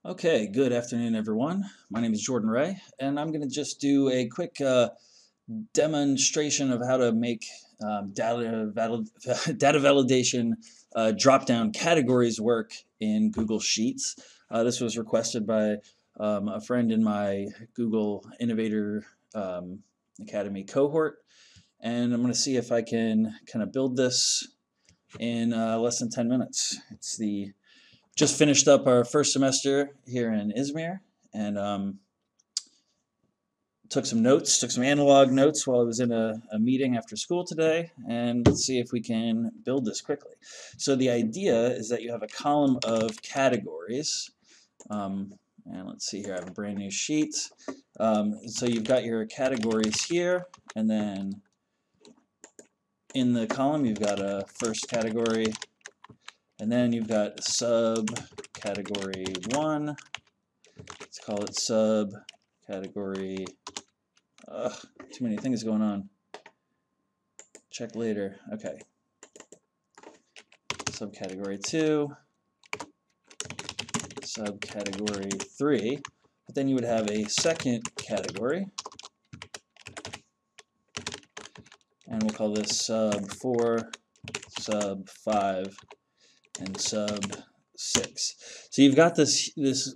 Okay, good afternoon, everyone. My name is Jordan Ray, and I'm going to just do a quick demonstration of how to make data validation drop-down categories work in Google Sheets. This was requested by a friend in my Google Innovator Academy cohort, and I'm going to see if I can kind of build this in less than 10 minutes. Just finished up our first semester here in Izmir, and took some analog notes while I was in a meeting after school today, and let's see if we can build this quickly. So the idea is that you have a column of categories, and let's see here, I have a brand new sheet. So you've got your categories here, and then in the column you've got a first category, and then you've got subcategory 1. Let's call it subcategory. Too many things going on. Check later. Okay. Subcategory 2. Subcategory 3. But then you would have a second category. And we'll call this sub 4, sub 5, and sub 6. So you've got this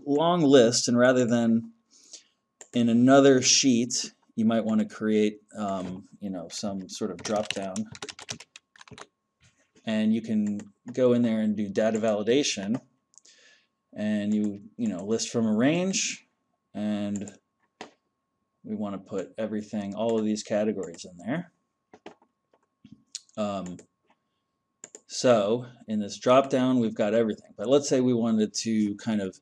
long list, and rather than in another sheet, you might want to create some sort of drop down, and you can go in there and do data validation, and you list from a range, and we want to put everything, all of these categories in there. So in this drop down we've got everything, but let's say we wanted to kind of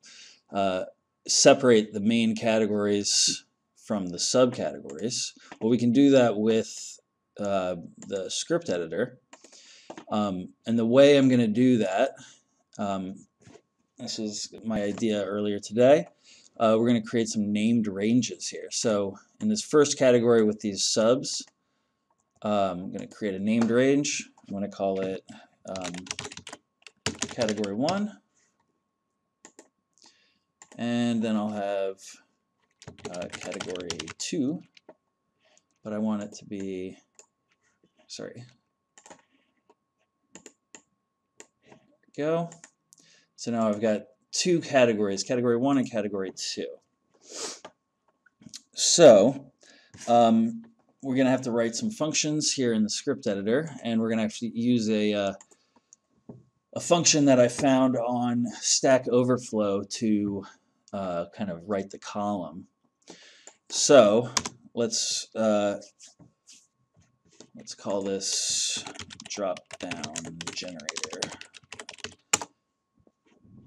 separate the main categories from the subcategories. Well, we can do that with the script editor, and the way I'm going to do that, this is my idea earlier today, we're going to create some named ranges here. So in this first category with these subs, I'm going to create a named range. I'm going to call it category 1, and then I'll have category 2, but I want it to be, sorry, there we go. So now I've got two categories, category 1 and category 2. So we're going to have to write some functions here in the script editor, and we're going to actually use a function that I found on Stack Overflow to kind of write the column. So let's call this drop-down generator.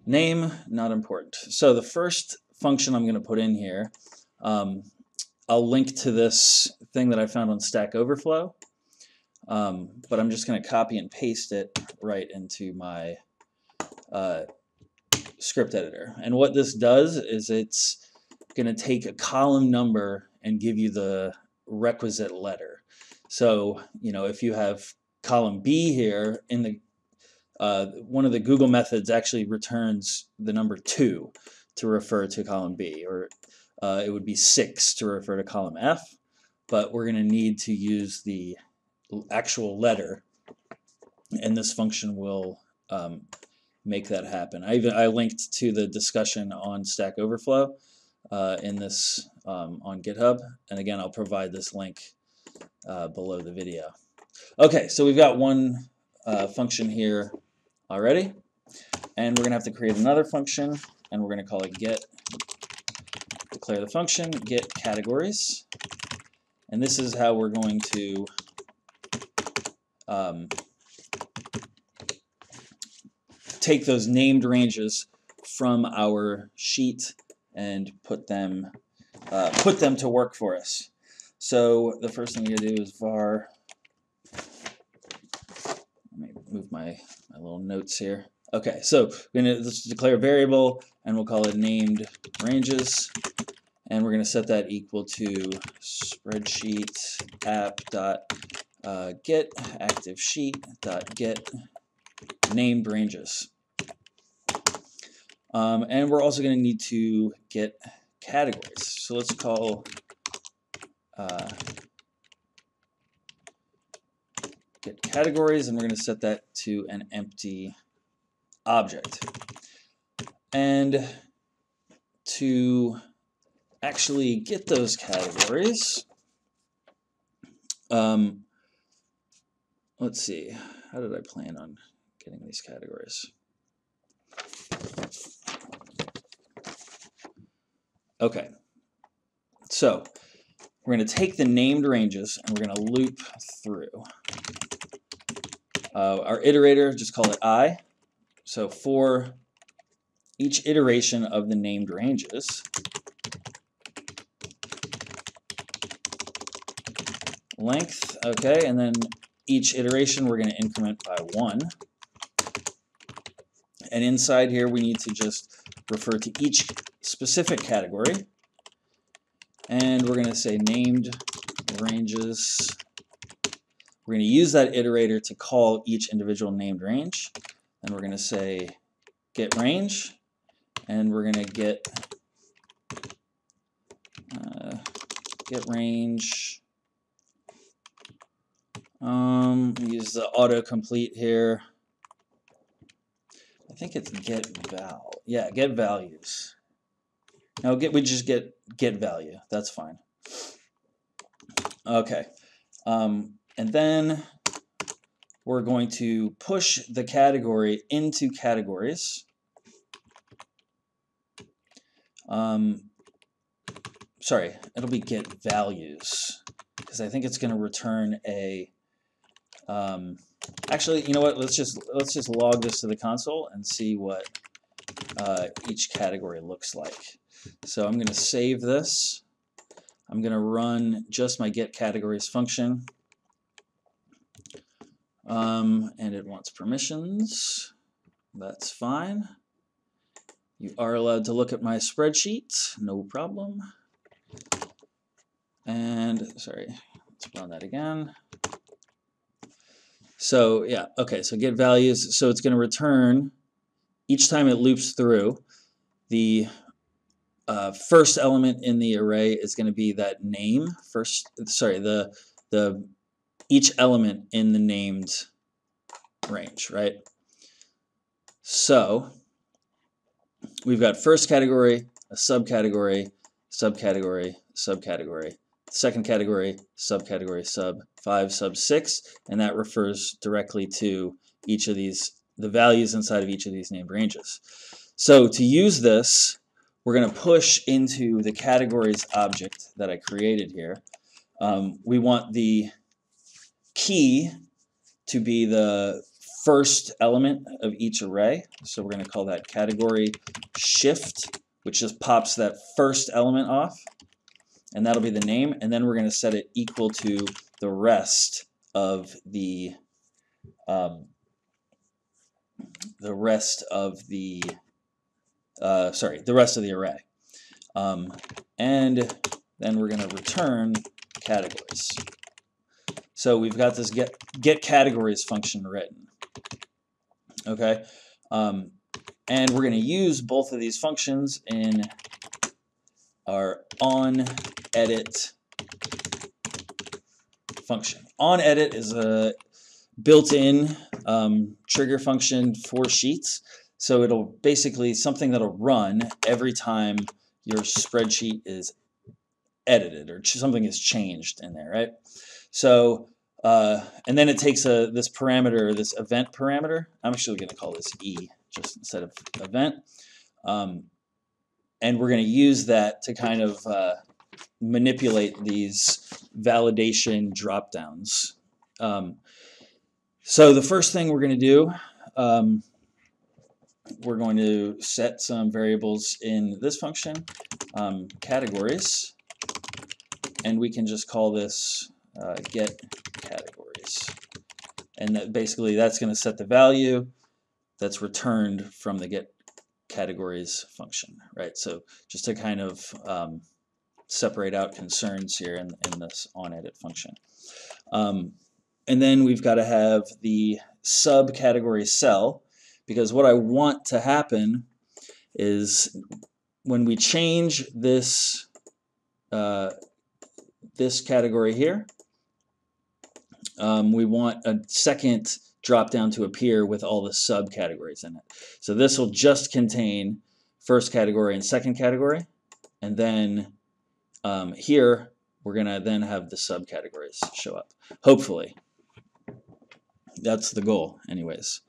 Name, not important. So the first function I'm going to put in here, I'll link to this thing that I found on Stack Overflow, but I'm just going to copy and paste it right into my script editor. And what this does is it's going to take a column number and give you the requisite letter. So, if you have column B here, in the one of the Google methods actually returns the number 2 to refer to column B, or it would be 6 to refer to column F, but we're going to need to use the actual letter, and this function will make that happen. I linked to the discussion on Stack Overflow in this on GitHub, and again I'll provide this link below the video. Okay, so we've got one function here already, and we're going to have to create another function, and we're going to call it get. Declare the function get categories, and this is how we're going to take those named ranges from our sheet and put them to work for us. So the first thing we're going to do is var. Let me move my little notes here. Okay, so we're going to declare a variable, and we'll call it named ranges, and we're going to set that equal to spreadsheet app.get active sheet.get named ranges. And we're also going to need to get categories. So let's call get categories, and we're going to set that to an empty object. And to actually get those categories, let's see, how did I plan on getting these categories? Okay, so we're going to take the named ranges and we're going to loop through. Our iterator, just call it I. So for each iteration of the named ranges, length, okay, and then each iteration we're going to increment by 1. And inside here we need to just refer to each specific category. And we're going to say named ranges. We're going to use that iterator to call each individual named range. Then we're going to say get range, and we're going to get range. Use the autocomplete here. I think it's get val. Yeah, get values. No, we just get value. That's fine. Okay. And then we're going to push the category into categories. Sorry, it'll be get values, because I think it's going to return a. Actually, you know what? Let's just log this to the console and see what each category looks like. So I'm going to save this. I'm going to run just my get categories function. And it wants permissions. That's fine. You are allowed to look at my spreadsheet, no problem. And sorry, let's run that again. So yeah, okay, so get values. So it's going to return, each time it loops through, the first element in the array is going to be that name. Each element in the named range, right? So we've got first category, a subcategory, subcategory, subcategory, second category, subcategory, sub 5, sub 6, and that refers directly to each of these, the values inside of each of these named ranges. So to use this, we're going to push into the categories object that I created here. We want the key to be the first element of each array. So we're going to call that category shift, which just pops that first element off. And that'll be the name. And then we're going to set it equal to the rest of the array. And then we're going to return categories. So we've got this get categories function written. Okay, and we're going to use both of these functions in our onEdit function. OnEdit is a built-in trigger function for Sheets. So it'll basically something that'll run every time your spreadsheet is edited or something is changed in there, right? So, and then it takes this parameter, this event parameter. I'm actually going to call this E just instead of event. And we're going to use that to kind of manipulate these validation dropdowns. So the first thing we're going to do, we're going to set some variables in this function, categories, and we can just call this get categories. And that basically that's going to set the value that's returned from the get categories function, right? So just to kind of separate out concerns here in this onEdit function. And then we've got to have the subcategory cell, because what I want to happen is when we change this this category here, we want a second drop down to appear with all the subcategories in it. So this will just contain first category and second category, and then here we're gonna then have the subcategories show up. Hopefully, that's the goal, anyways.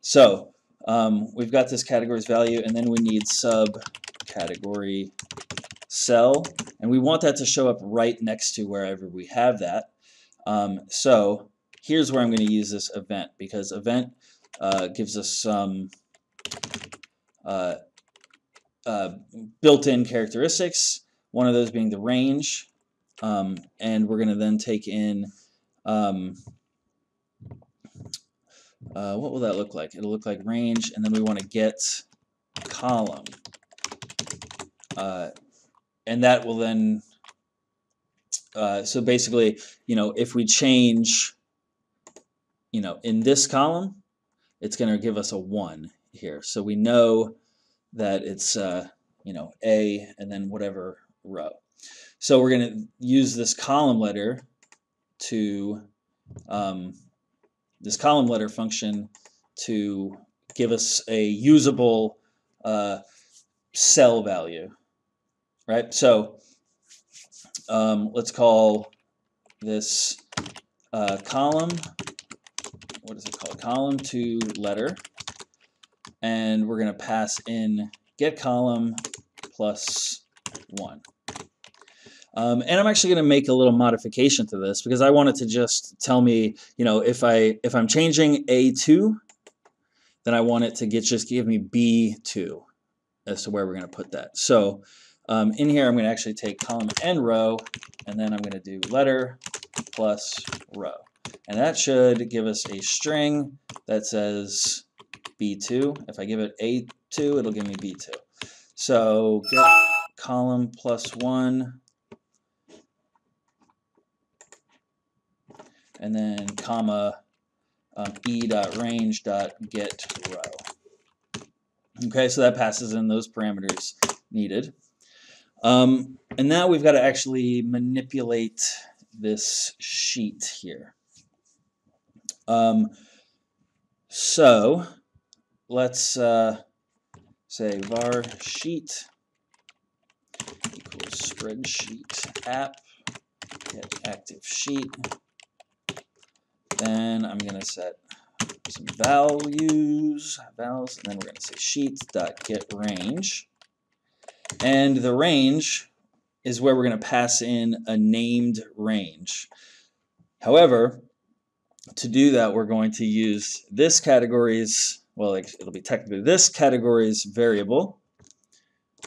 So we've got this categories value, and then we need subcategory cell, and we want that to show up right next to wherever we have that. So here's where I'm going to use this event, because event gives us some built-in characteristics, one of those being the range, and we're going to then take in what will that look like? It'll look like range, and then we want to get column, and that will then so basically, if we change, in this column, it's going to give us a 1 here. So we know that it's, A and then whatever row. So we're going to use this column letter to, this column letter function to give us a usable cell value, right? So let's call this column, what is it called? Column to letter, and we're going to pass in get column plus 1. And I'm actually going to make a little modification to this because I want it to just tell me, if I'm changing A2, then I want it to just give me B2 as to where we're going to put that. So in here, I'm going to actually take column and row, and then I'm going to do letter plus row. And that should give us a string that says B2. If I give it A2, it'll give me B2. So get column plus 1, and then comma e.range.get row. Okay, so that passes in those parameters needed. And now we've got to actually manipulate this sheet here. So let's say var sheet equals spreadsheet app get active sheet. Then I'm going to set some vals, and then we're going to say sheet.getRange. And the range is where we're going to pass in a named range. However, to do that, we're going to use this category's, well, it'll be technically this category's variable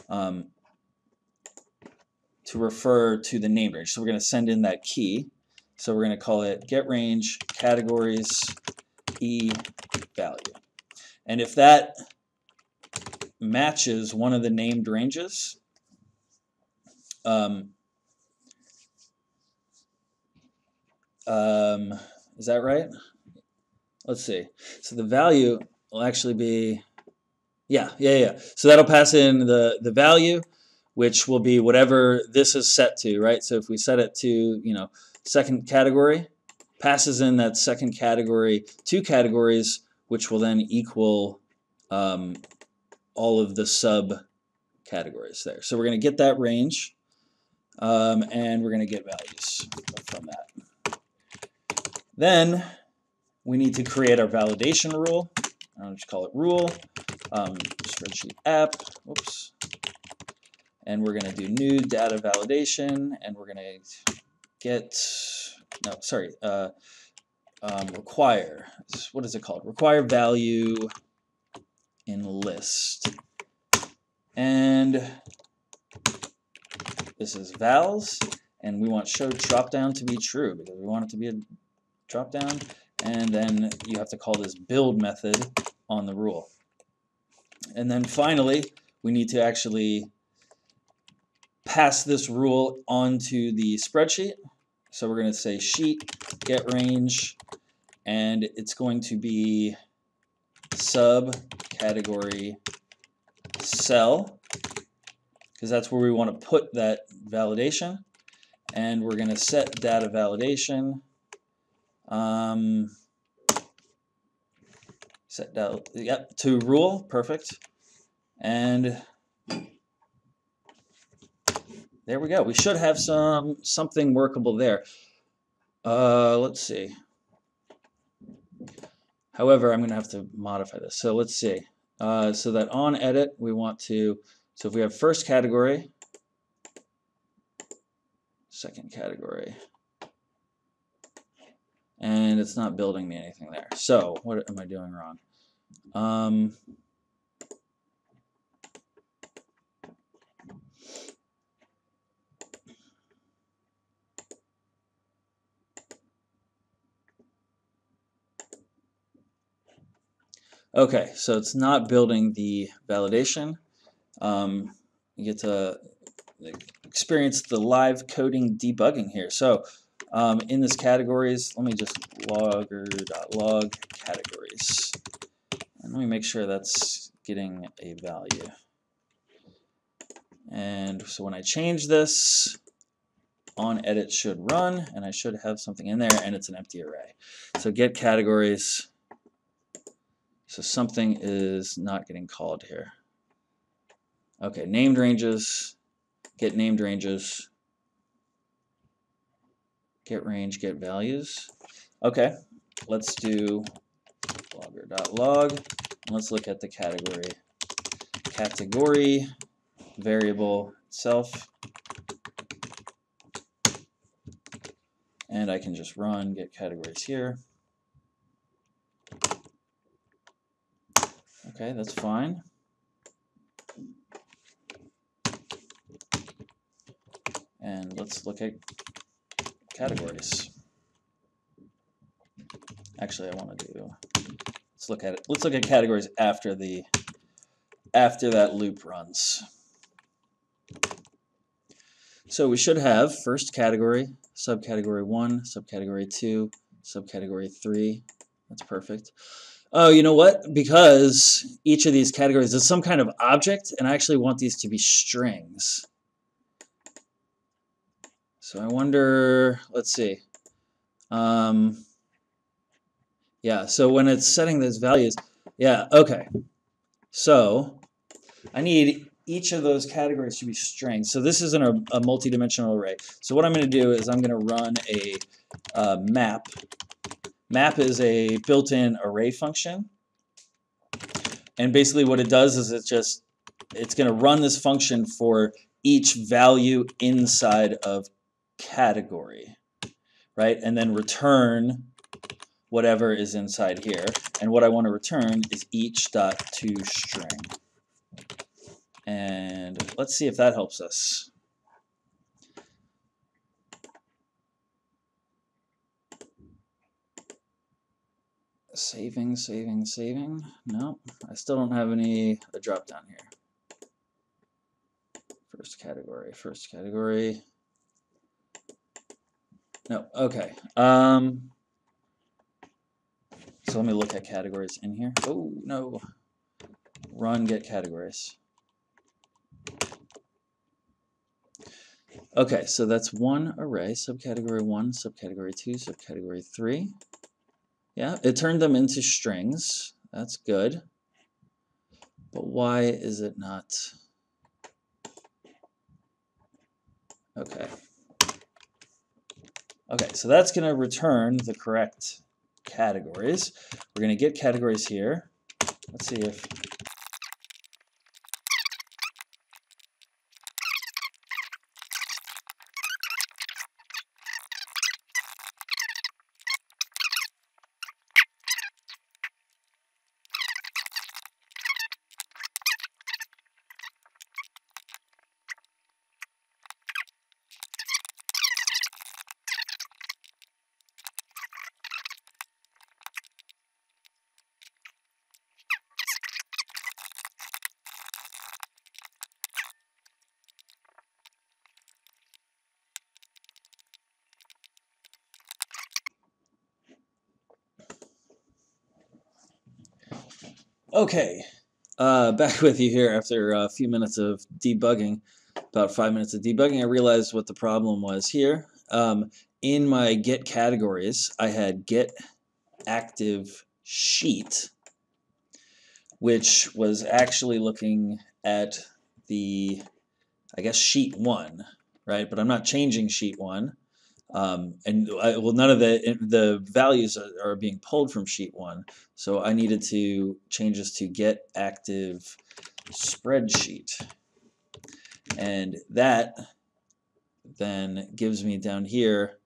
to refer to the named range. So we're going to send in that key. So we're going to call it getRange categories e value. And if that matches one of the named ranges, is that right? Let's see. So the value will actually be, yeah. So that'll pass in the value, which will be whatever this is set to, right? So if we set it to, second category, passes in that second category, 2 categories, which will then equal all of the subcategories there. So we're going to get that range, and we're going to get values from that. Then we need to create our validation rule. I'll just call it rule, spreadsheet app, whoops. And we're going to do new data validation, and we're going to get, require, what is it called? Require value in list. And this is vals, and we want show dropdown to be true because we want it to be a dropdown. And then you have to call this build method on the rule. And then finally, we need to actually pass this rule onto the spreadsheet. So we're going to say sheet get range, and it's going to be subcategory cell, because that's where we want to put that validation. And we're going to set data validation. Set down, yep, to rule, perfect. And there we go. We should have something workable there. Let's see. However, I'm going to have to modify this. So let's see. So that on edit, we want to, so if we have first category, second category, and it's not building me anything there. So what am I doing wrong? Okay, so it's not building the validation. You get to experience the live coding debugging here. So in this categories, let me just logger.log categories. And let me make sure that's getting a value. And so when I change this, on edit should run, and I should have something in there, and it's an empty array. So get categories. So something is not getting called here. Okay, named ranges, get named ranges, get range, get values. Okay, let's do logger.log, and let's look at the category. Category variable itself. And I can just run get categories here. Okay, that's fine. And let's look at categories. Actually, I want to do, let's look at it. Let's look at categories after that loop runs. So we should have first category, subcategory 1, subcategory 2, subcategory 3. That's perfect. Oh, you know what? Because each of these categories is some kind of object, and I actually want these to be strings. So I wonder, let's see. Yeah, so when it's setting those values, yeah, okay. So I need each of those categories to be strings. So this isn't a multi-dimensional array. So what I'm going to do is I'm going to run a map. Map is a built-in array function. And basically what it does is it's going to run this function for each value inside of category, right? And then return whatever is inside here. And what I want to return is each.toString. And let's see if that helps us. Saving. No, I still don't have a drop down here. First category. No, okay. So let me look at categories in here. Oh, no. Run get categories. Okay, so that's one array, subcategory 1, subcategory 2, subcategory 3. Yeah, it turned them into strings. That's good. But why is it not? Okay. Okay, so that's going to return the correct categories. We're going to get categories here. Let's see if... Okay, Back with you here after a few minutes of debugging, about 5 minutes of debugging. I realized what the problem was here. In my get categories, I had get active sheet, which was actually looking at the, I guess, sheet 1, right? But I'm not changing sheet 1. Well, none of the values are being pulled from sheet 1, so I needed to change this to get active spreadsheet, and that then gives me down here.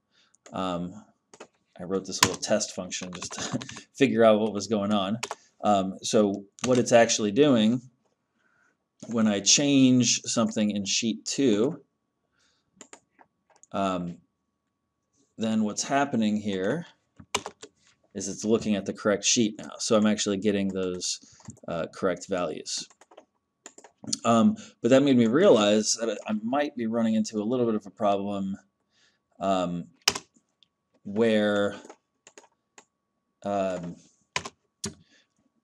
I wrote this little test function just to figure out what was going on. So what it's actually doing when I change something in sheet 2, then what's happening here is it's looking at the correct sheet now. So I'm actually getting those correct values. But that made me realize that I might be running into a little bit of a problem where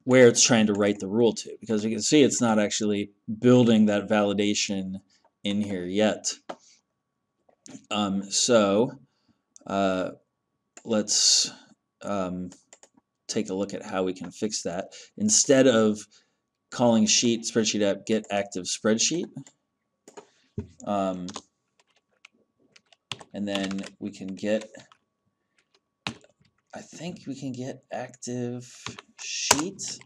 it's trying to write the rule to, because you can see it's not actually building that validation in here yet. Let's take a look at how we can fix that. Instead of calling spreadsheet app get active spreadsheet, and then we can get, I think we can get active sheet.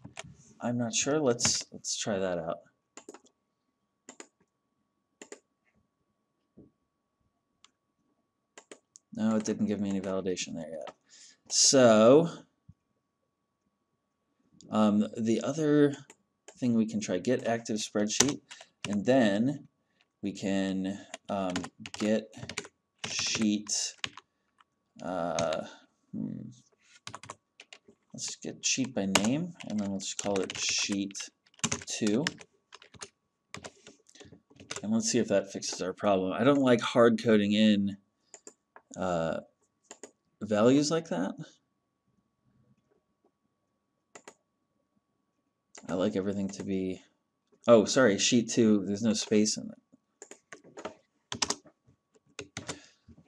I'm not sure. Let's try that out. No, it didn't give me any validation there yet. So the other thing we can try, get active spreadsheet, and then we can get sheet. Let's get sheet by name, and then let's call it sheet 2. And let's see if that fixes our problem. I don't like hard coding in values like that. I like everything to be, oh, sorry, sheet 2, there's no space in it.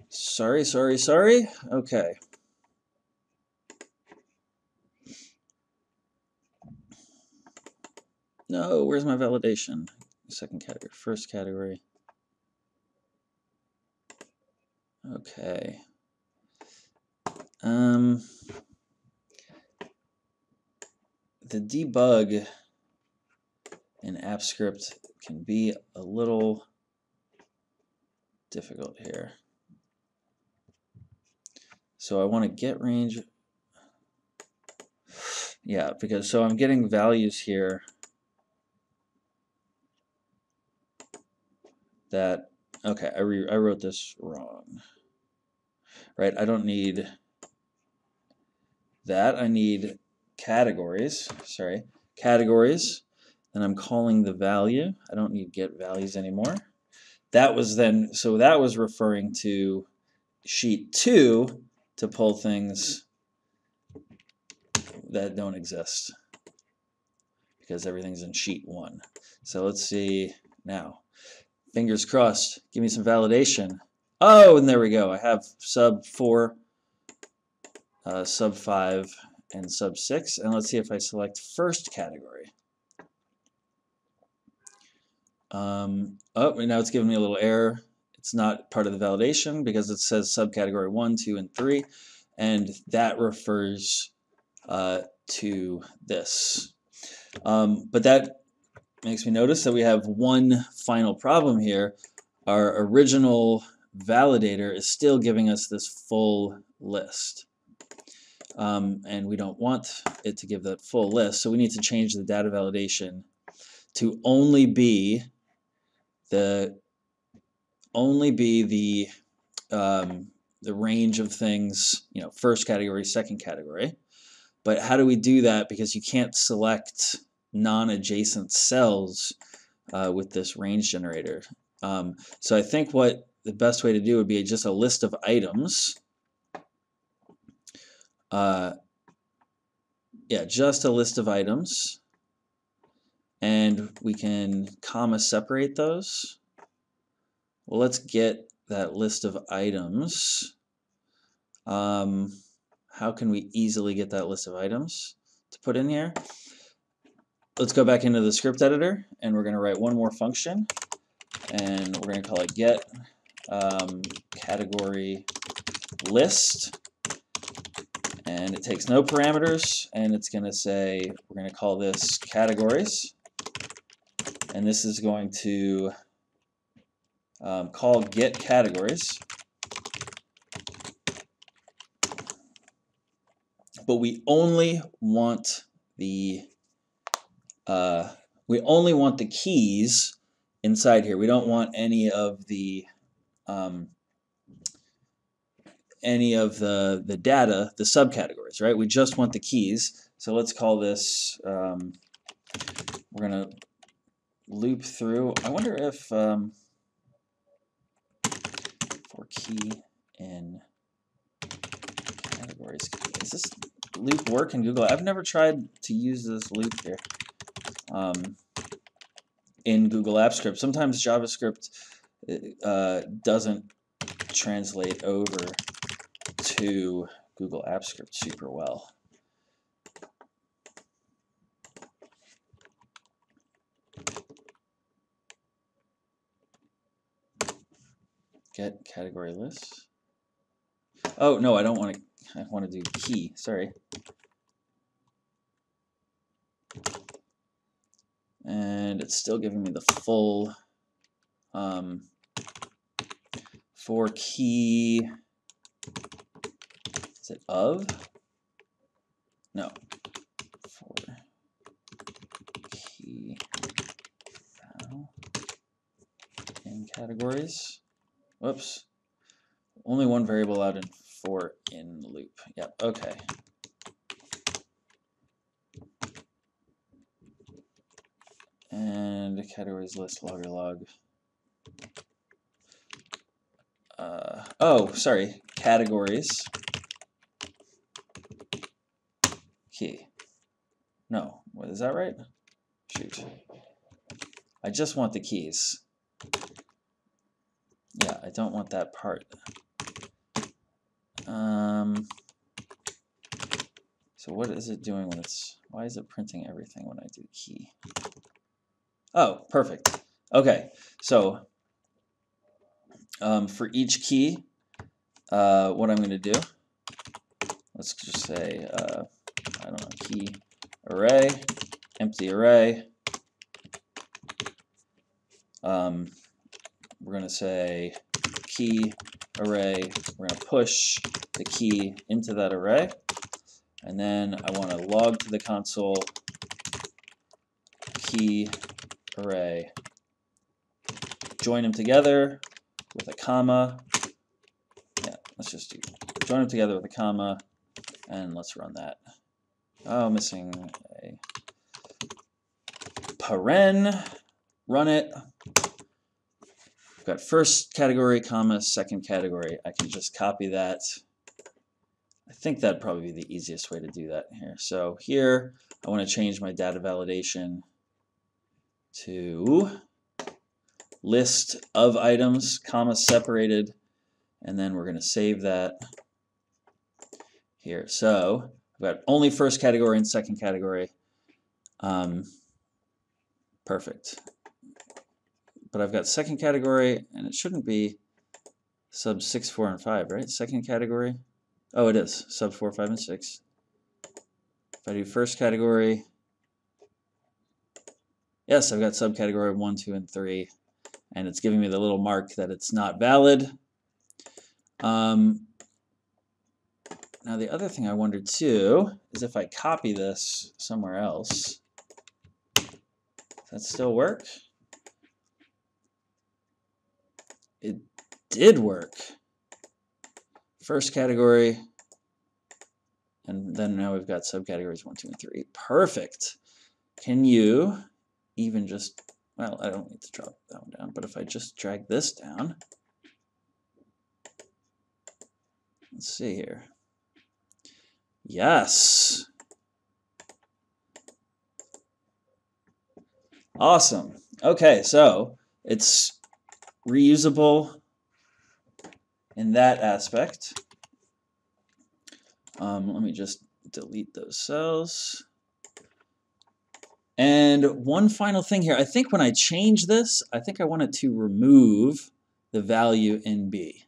Sorry. Okay. No, where's my validation? Second category, first category. Okay. The debug in AppScript can be a little difficult here. So I want to get range. Yeah, because so I'm getting values here that, okay, I wrote this wrong. Right, I don't need that. I need categories. Sorry, categories. And I'm calling the value. I don't need get values anymore. That was then, so that was referring to sheet 2 to pull things that don't exist because everything's in sheet 1. So let's see now. Fingers crossed. Give me some validation. Oh, and there we go. I have sub 4, sub 5, and sub 6. And let's see if I select first category. Oh, and now it's giving me a little error. It's not part of the validation because it says subcategory 1, 2, and 3, and that refers to this. But that makes me notice that we have one final problem here. Our original validator is still giving us this full list. And we don't want it to give that full list, so we need to change the data validation to only be the range of things, you know, first category, second category. But how do we do that? Because you can't select non-adjacent cells with this range generator. So I think what the best way to do would be just a list of items. Yeah, just a list of items. and we can comma separate those. Well, let's get that list of items. How can we easily get that list of items to put in here? Let's go back into the script editor, and we're going to write one more function, and we're going to call it get category list, and it takes no parameters, and it's going to say we're going to call this categories, and this is going to call get categories, but we only want the keys inside here. We don't want any of the data, the subcategories, right? We just want the keys. So let's call this, we're going to loop through. I wonder if for key in categories, does this loop work in Google? I've never tried to use this loop here in Google Apps Script. Sometimes JavaScript doesn't translate over to Google Apps Script super well. Get category list. Oh no, I don't want to. I want to do key. Sorry. And it's still giving me the full for key. Is it of? No. For key in categories. Whoops. Only one variable out in for in loop. Yep. Okay. And categories list logger log. Oh, sorry. Categories. Key. No. What, is that right? Shoot. I just want the keys. Yeah, I don't want that part. So what is it doing when it's, why is it printing everything when I do key? Oh, perfect. Okay, so for each key, what I'm going to do, let's just say, I don't know, key array, empty array. We're going to say key array. We're going to push the key into that array. And then I want to log to the console key array. Join them together with a comma. Yeah, let's just do join them together with a comma, and let's run that. Oh, missing a paren. Run it. We've got first category, comma, second category. I can just copy that. I think that'd probably be the easiest way to do that here. So here, I want to change my data validation to list of items, comma separated, and then we're going to save that here. So I've got only first category and second category. Perfect. But I've got second category, and it shouldn't be sub 6, 4, and 5, right? Second category. Oh, it is sub 4, 5, and 6. If I do first category, yes, I've got subcategory 1, 2, and 3, and it's giving me the little mark that it's not valid. Now the other thing I wondered too is if I copy this somewhere else, does that still work? It did work. First category, and then now we've got subcategories 1, 2, and 3. Perfect. Can you even just, well, I don't need to drop that one down, but if I just drag this down, let's see here. Yes. Awesome. Okay, so it's reusable in that aspect. Let me just delete those cells. And one final thing here, I think when I change this, I think I want it to remove the value in B.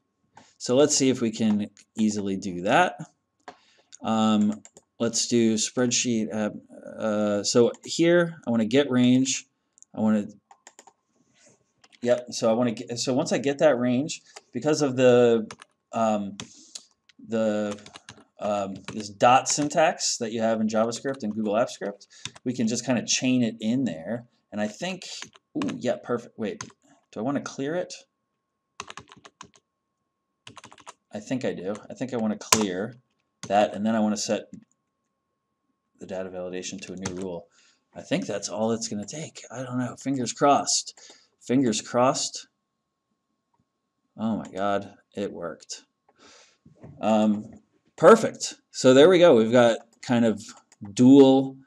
So let's see if we can easily do that. Let's do spreadsheet. So here, I want to get range. I want to, yep. So I want to get. So once I get that range, because of um, this dot syntax that you have in JavaScript and Google Apps Script, we can just kind of chain it in there. And I think, ooh, yeah, perfect. Wait, do I want to clear it? I think I do. I think I want to clear that, and then I want to set the data validation to a new rule. I think that's all it's going to take. I don't know. Fingers crossed. Fingers crossed. Oh my God, it worked. Perfect. So there we go. We've got kind of dual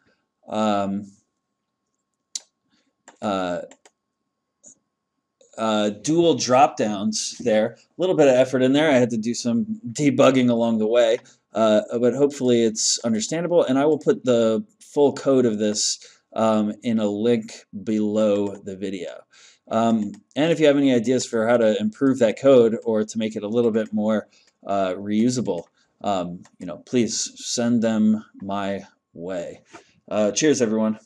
dual drop downs there. A little bit of effort in there. I had to do some debugging along the way, but hopefully it's understandable. And I will put the full code of this in a link below the video. And if you have any ideas for how to improve that code or to make it a little bit more reusable, please send them my way. Cheers, everyone.